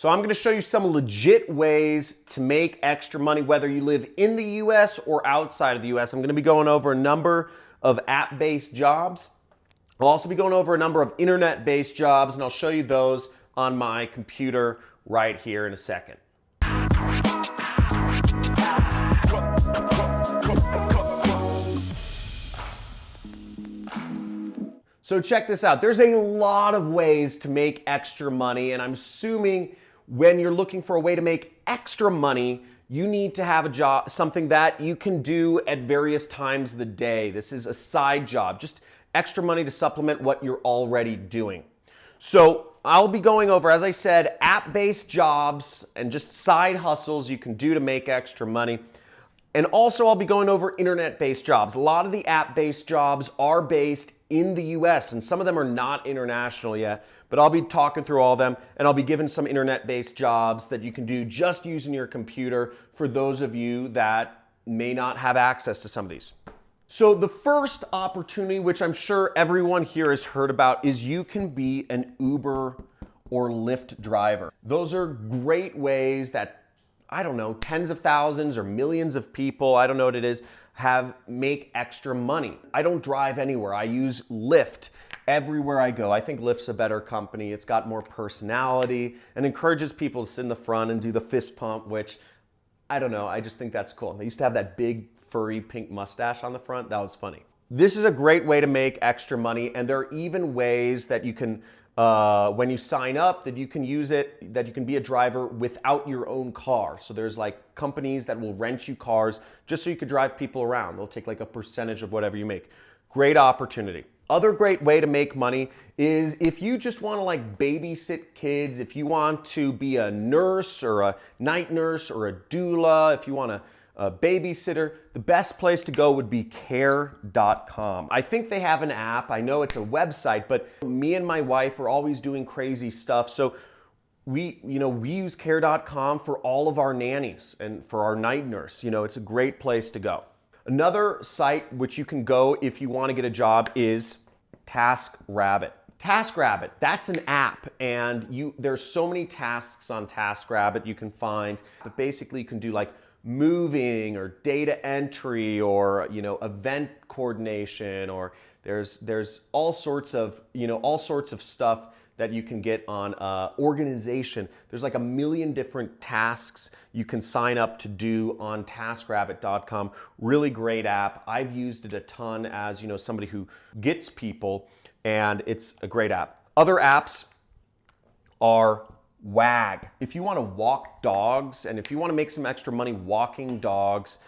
So I'm gonna show you some legit ways to make extra money, whether you live in the US or outside of the US. I'm gonna be going over a number of app-based jobs. I'll also be going over a number of internet-based jobs, and I'll show you those on my computer right here in a second. So check this out. There's a lot of ways to make extra money, and I'm assuming when you're looking for a way to make extra money, you need to have a job, something that you can do at various times of the day. This is a side job, just extra money to supplement what you're already doing. So I'll be going over, as I said, app-based jobs and just side hustles you can do to make extra money. And also I'll be going over internet-based jobs. A lot of the app-based jobs are based in the US, and some of them are not international yet, but I'll be talking through all of them, and I'll be giving some internet-based jobs that you can do just using your computer for those of you that may not have access to some of these. So the first opportunity, which I'm sure everyone here has heard about, is you can be an Uber or Lyft driver. Those are great ways that, I don't know, tens of thousands or millions of people, I don't know what it is, make extra money. I don't drive anywhere. I use Lyft everywhere I go. I think Lyft's a better company. It's got more personality and encourages people to sit in the front and do the fist pump, which, I don't know, I just think that's cool. They used to have that big furry pink mustache on the front. That was funny. This is a great way to make extra money, and there are even ways that you can, when you sign up, that you can use it, that you can be a driver without your own car. So there's like companies that will rent you cars just so you could drive people around. They'll take like a percentage of whatever you make. Great opportunity. Other great way to make money is if you just want to like babysit kids, if you want to be a nurse or a night nurse or a doula, if you want a babysitter, the best place to go would be care.com. I think they have an app. I know it's a website, but me and my wife are always doing crazy stuff. So we use care.com for all of our nannies and for our night nurse. It's a great place to go. Another site which you can go if you want to get a job is TaskRabbit. TaskRabbit, that's an app, and there's so many tasks on TaskRabbit you can find. But basically you can do like moving or data entry or event coordination, or there's all sorts of stuff that you can get on organization. There's like a million different tasks you can sign up to do on TaskRabbit.com. Really great app. I've used it a ton as somebody who gets people, and it's a great app. Other apps are Wag. If you want to walk dogs and if you want to make some extra money walking dogs,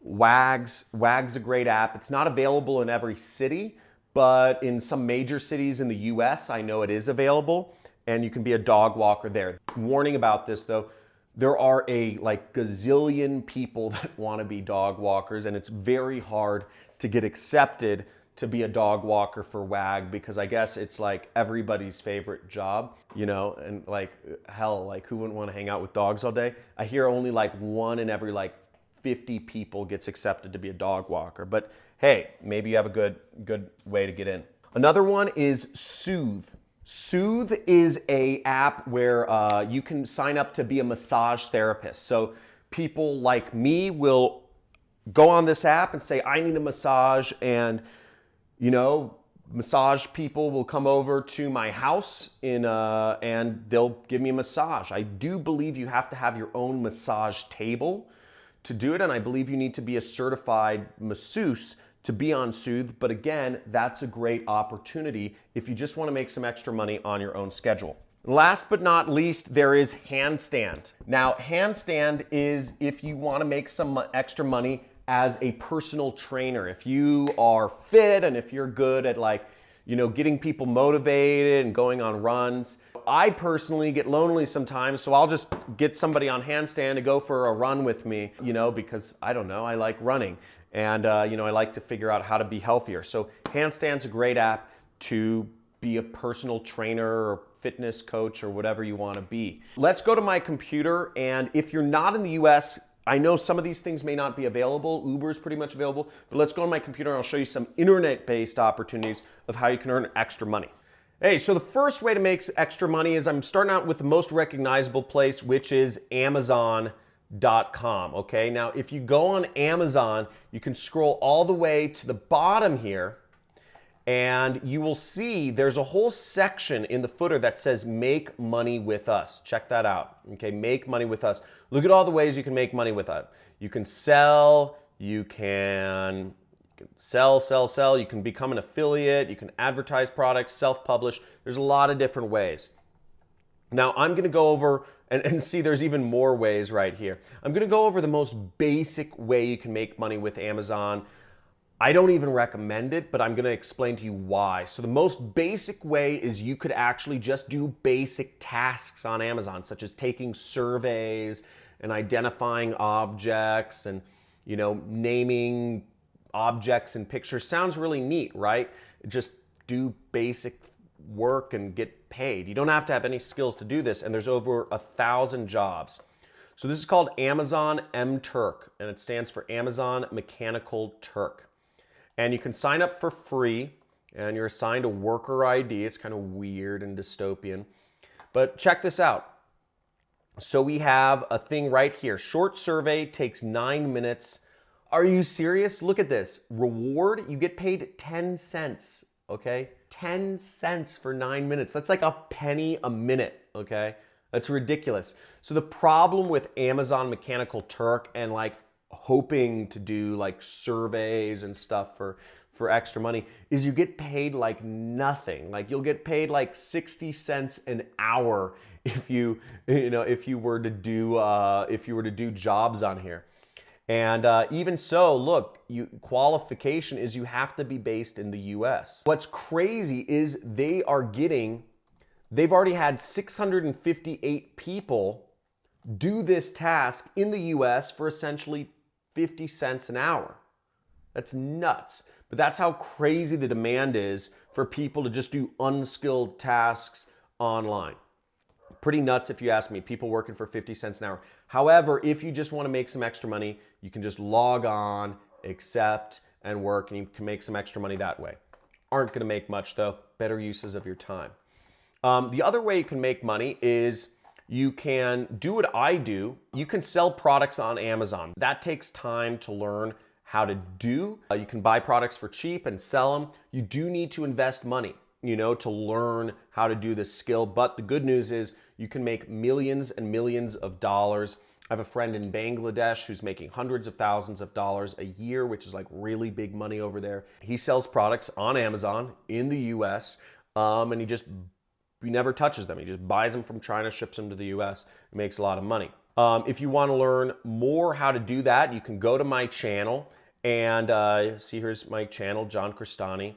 Wag's a great app. It's not available in every city, but in some major cities in the US, I know it is available, and you can be a dog walker there. Warning about this though, there are a gazillion people that want to be dog walkers, and it's very hard to get accepted to be a dog walker for Wag, because I guess it's like everybody's favorite job, and hell, who wouldn't want to hang out with dogs all day? I hear only one in every 50 people gets accepted to be a dog walker, but hey, maybe you have a good way to get in. Another one is Soothe. Soothe is a app where you can sign up to be a massage therapist. So people like me will go on this app and say, I need a massage, and massage people will come over to my house and they'll give me a massage. I do believe you have to have your own massage table to do it, and I believe you need to be a certified masseuse to be on Soothe, but again, that's a great opportunity if you just want to make some extra money on your own schedule. Last but not least, there is Handstand. Now, Handstand is if you want to make some extra money as a personal trainer. If you are fit and if you're good at getting people motivated and going on runs. I personally get lonely sometimes, so I'll just get somebody on Handstand to go for a run with me, because I don't know, I like running. And I like to figure out how to be healthier. So Handstand's a great app to be a personal trainer or fitness coach or whatever you want to be. Let's go to my computer, and if you're not in the US, I know some of these things may not be available. Uber is pretty much available, but let's go on my computer and I'll show you some internet-based opportunities of how you can earn extra money. Hey, so the first way to make extra money is I'm starting out with the most recognizable place, which is Amazon.com, okay? Now, if you go on Amazon, you can scroll all the way to the bottom here, and you will see there's a whole section in the footer that says make money with us. Check that out, okay? Make money with us. Look at all the ways you can make money with us. You can sell, you can sell, you can become an affiliate, you can advertise products, self-publish. There's a lot of different ways. Now I'm gonna go over, and see there's even more ways right here. I'm gonna go over the most basic way you can make money with Amazon. I don't even recommend it, but I'm gonna explain to you why. So the most basic way is you could actually just do basic tasks on Amazon, such as taking surveys and identifying objects and, you know, naming objects and pictures. Sounds really neat, right? Just do basic work and get paid. You don't have to have any skills to do this, and there's over 1,000 jobs. So this is called Amazon M-Turk, and it stands for Amazon Mechanical Turk. And you can sign up for free, and you're assigned a worker ID. It's kind of weird and dystopian, but check this out. So we have a thing right here. Short survey takes 9 minutes. Are you serious? Look at this. Reward, you get paid 10 cents, okay? 10 cents for 9 minutes. That's like a penny a minute, okay? That's ridiculous. So the problem with Amazon Mechanical Turk and like hoping to do like surveys and stuff for extra money is you get paid like nothing. Like you'll get paid like 60 cents an hour if you were to do jobs on here. And even so, look, qualification is you have to be based in the US. What's crazy is they've already had 658 people do this task in the US for essentially 50 cents an hour. That's nuts. But that's how crazy the demand is for people to just do unskilled tasks online. Pretty nuts if you ask me, people working for 50 cents an hour. However, if you just want to make some extra money, you can just log on, accept, and work, and you can make some extra money that way. Aren't going to make much though, better uses of your time. The other way you can make money is you can do what I do. You can sell products on Amazon. That takes time to learn how to do. You can buy products for cheap and sell them. You do need to invest money, you know, to learn how to do this skill. But the good news is you can make millions and millions of dollars. I have a friend in Bangladesh who's making hundreds of thousands of dollars a year, which is like really big money over there. He sells products on Amazon in the US, and he never touches them. He just buys them from China, ships them to the US, and makes a lot of money. If you want to learn more how to do that, you can go to my channel and see, here's my channel, John Crestani.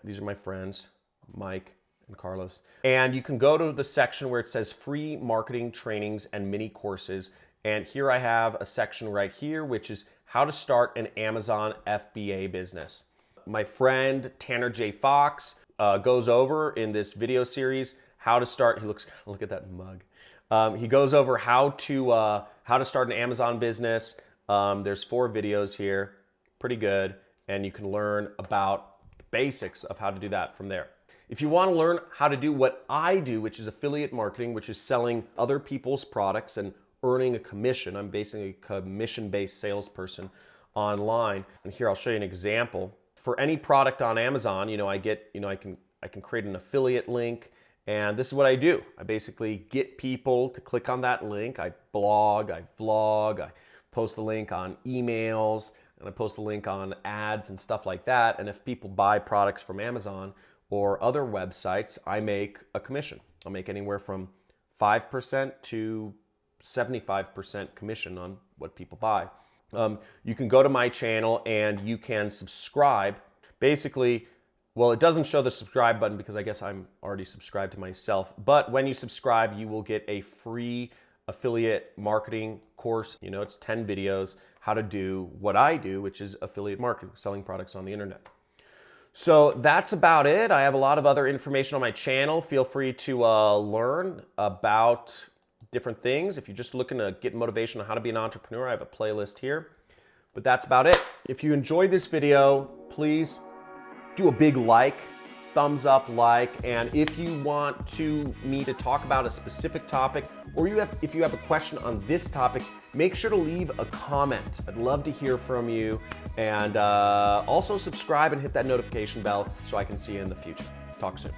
These are my friends, Mike and Carlos. And you can go to the section where it says free marketing trainings and mini courses. And here I have a section right here, which is how to start an Amazon FBA business. My friend Tanner J. Fox goes over in this video series how to start. Look at that mug. He goes over how to start an Amazon business. There's 4 videos here, pretty good, and you can learn about the basics of how to do that from there. If you want to learn how to do what I do, which is affiliate marketing, which is selling other people's products and earning a commission. I'm basically a commission-based salesperson online. And here I'll show you an example. For any product on Amazon, I can create an affiliate link, and this is what I do. I basically get people to click on that link. I blog, I vlog, I post the link on emails, and I post a link on ads and stuff like that. And if people buy products from Amazon or other websites, I make a commission. I'll make anywhere from 5% to 75% commission on what people buy. You can go to my channel and you can subscribe. Basically, well, it doesn't show the subscribe button because I guess I'm already subscribed to myself. But when you subscribe, you will get a free affiliate marketing course. It's 10 videos, how to do what I do, which is affiliate marketing, selling products on the internet. So that's about it. I have a lot of other information on my channel. Feel free to learn about different things. If you're just looking to get motivation on how to be an entrepreneur, I have a playlist here. But that's about it. If you enjoyed this video, please do a big like thumbs up, like, and if you want me to talk about a specific topic, or if you have a question on this topic, make sure to leave a comment. I'd love to hear from you. And also subscribe and hit that notification bell so I can see you in the future. Talk soon.